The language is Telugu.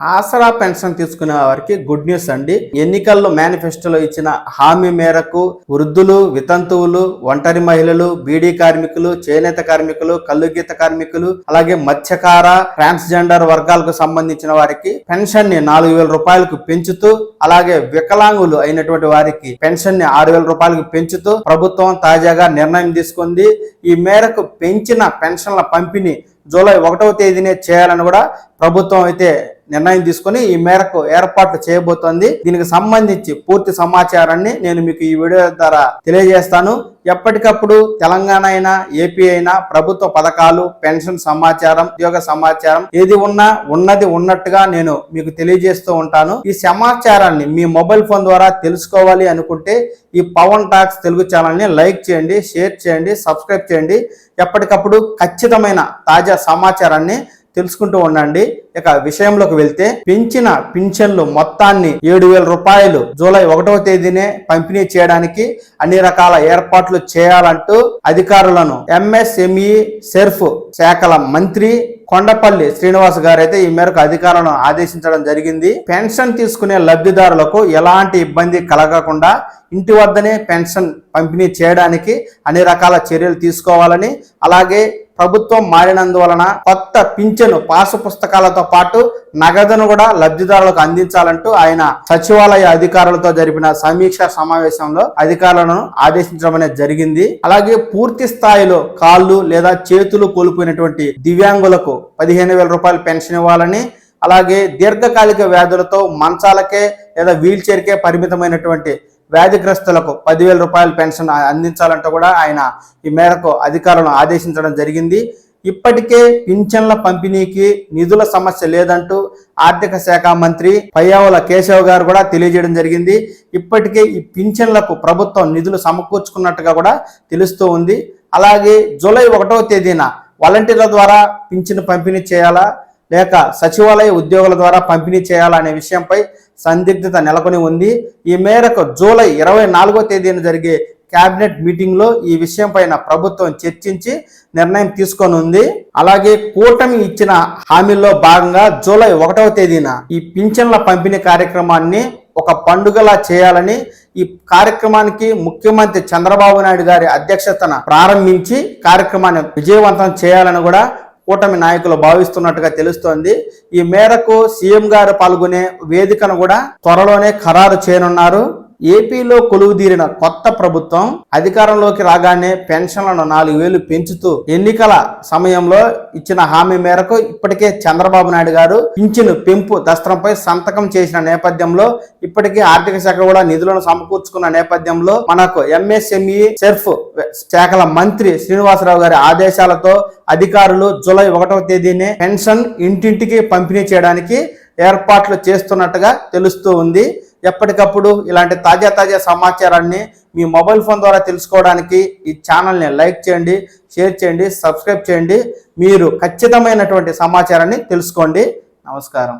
ఆసరా పెన్షన్ తీసుకునే వారికి గుడ్ న్యూస్ అండి. ఎన్నికల్లో మేనిఫెస్టోలో ఇచ్చిన హామీ మేరకు వృద్ధులు, వితంతువులు, ఒంటరి మహిళలు, బీడీ కార్మికులు, చేనేత కార్మికులు, కల్లుగీత కార్మికులు, అలాగే మత్స్యకార, ట్రాన్స్జెండర్ వర్గాలకు సంబంధించిన వారికి పెన్షన్ ని 4,000 రూపాయలకు పెంచుతూ, అలాగే వికలాంగులు అయినటువంటి వారికి పెన్షన్ ని 6,000 రూపాయలకు పెంచుతూ ప్రభుత్వం తాజాగా నిర్ణయం తీసుకుంది. ఈ మేరకు పెంచిన పెన్షన్ల పంపిణీ జూలై 1వ తేదీనే చేయాలని కూడా ప్రభుత్వం అయితే నిర్ణయం తీసుకొని ఈ మేరకు ఏర్పాట్లు చేయబోతోంది. దీనికి సంబంధించి పూర్తి సమాచారాన్ని నేను మీకు ఈ వీడియో ద్వారా తెలియజేస్తాను. ఎప్పటికప్పుడు తెలంగాణ అయినా ఏపీ అయినా ప్రభుత్వ పథకాలు, పెన్షన్ సమాచారం, ఉద్యోగ సమాచారం ఏది ఉన్నా ఉన్నది ఉన్నట్టుగా నేను మీకు తెలియజేస్తూ ఉంటాను. ఈ సమాచారాన్ని మీ మొబైల్ ఫోన్ ద్వారా తెలుసుకోవాలి అనుకుంటే ఈ పవన్ టాక్స్ తెలుగు ఛానల్ని లైక్ చేయండి, షేర్ చేయండి, సబ్స్క్రైబ్ చేయండి. ఎప్పటికప్పుడు ఖచ్చితమైన తాజా సమాచారాన్ని తెలుసుకుంటూ ఉండండి. ఇక విషయంలోకి వెళ్తే, పెంచిన పింఛన్లు మొత్తాన్ని 7,000 రూపాయలు జూలై 1వ తేదీనే పంపిణీ చేయడానికి అన్ని రకాల ఏర్పాట్లు చేయాలంటూ అధికారులను ఎంఎస్ఎంఈ సెర్ఫ్ శాఖల మంత్రి కొండపల్లి శ్రీనివాస్ గారు అయితే ఈ మేరకు అధికారులను ఆదేశించడం జరిగింది. పెన్షన్ తీసుకునే లబ్ధిదారులకు ఎలాంటి ఇబ్బంది కలగకుండా ఇంటి వద్దనే పెన్షన్ పంపిణీ చేయడానికి అన్ని రకాల చర్యలు తీసుకోవాలని, అలాగే ప్రభుత్వం మారినందువలన కొత్త పింఛను పాసు పుస్తకాలతో పాటు నగదును కూడా లబ్ధిదారులకు అందించాలంటూ ఆయన సచివాలయ అధికారులతో జరిపిన సమీక్షా సమావేశంలో అధికారులను ఆదేశించడం అనేది జరిగింది. అలాగే పూర్తి స్థాయిలో కాళ్ళు లేదా చేతులు కోల్పోయినటువంటి దివ్యాంగులకు 15,000 రూపాయలు పెన్షన్ ఇవ్వాలని, అలాగే దీర్ఘకాలిక వ్యాధులతో మంచాలకే లేదా వీల్ చైర్కే పరిమితమైనటువంటి వ్యాధిగ్రస్తులకు 10,000 రూపాయల పెన్షన్ అందించాలంటూ కూడా ఆయన ఈ మేరకు అధికారులను ఆదేశించడం జరిగింది. ఇప్పటికే పింఛన్ల పంపిణీకి నిధుల సమస్య లేదంటూ ఆర్థిక శాఖ మంత్రి పయ్యావుల కేశవ్ గారు కూడా తెలియజేయడం జరిగింది. ఇప్పటికే ఈ పింఛన్లకు ప్రభుత్వం నిధులు సమకూర్చుకున్నట్టుగా కూడా తెలుస్తూ ఉంది. అలాగే జూలై 1వ తేదీన వాలంటీర్ల ద్వారా పింఛను పంపిణీ చేయాలా లేక సచివాలయ ఉద్యోగుల ద్వారా పంపిణీ చేయాలనే విషయంపై సందిగ్ధత నెలకొని ఉంది. ఈ మేరకు జూలై 24వ తేదీన జరిగే కేబినెట్ మీటింగ్ లో ఈ విషయం పైన ప్రభుత్వం చర్చించి నిర్ణయం తీసుకొని ఉంది. అలాగే కూటమి ఇచ్చిన హామీల్లో భాగంగా జూలై 1వ తేదీన ఈ పింఛన్ల పంపిణీ కార్యక్రమాన్ని ఒక పండుగలా చేయాలని, ఈ కార్యక్రమానికి ముఖ్యమంత్రి చంద్రబాబు నాయుడు గారి అధ్యక్షతన ప్రారంభించి కార్యక్రమాన్ని విజయవంతం చేయాలని కూడా కూటమి నాయకులు భావిస్తున్నట్టుగా తెలుస్తోంది. ఈ మేరకు సీఎం గారు పాల్గొనే వేదికను కూడా త్వరలోనే ఖరారు చేయనున్నారు. ఏపీలో కొలువుదీరిన కొత్త ప్రభుత్వం అధికారంలోకి రాగానే పెన్షన్లను 4,000 పెంచుతూ ఎన్నికల సమయంలో ఇచ్చిన హామీ మేరకు ఇప్పటికే చంద్రబాబు నాయుడు గారు పింఛను పెంపు దస్త్రంపై సంతకం చేసిన నేపథ్యంలో, ఇప్పటికే ఆర్థిక శాఖ కూడా నిధులను సమకూర్చుకున్న నేపథ్యంలో మనకు ఎంఎస్ఎంఈ సెర్ఫ్ శాఖల మంత్రి శ్రీనివాసరావు గారి ఆదేశాలతో అధికారులు జూలై 1వ తేదీనే పెన్షన్ ఇంటింటికి పంపిణీ చేయడానికి ఏర్పాట్లు చేస్తున్నట్టుగా తెలుస్తూ ఉంది. ఎప్పటికప్పుడు ఇలాంటి తాజా సమాచారాన్ని మీ మొబైల్ ఫోన్ ద్వారా తెలుసుకోవడానికి ఈ ఛానల్ని లైక్ చేయండి, షేర్ చేయండి, సబ్స్క్రైబ్ చేయండి. మీరు ఖచ్చితమైనటువంటి సమాచారాన్ని తెలుసుకోండి. నమస్కారం.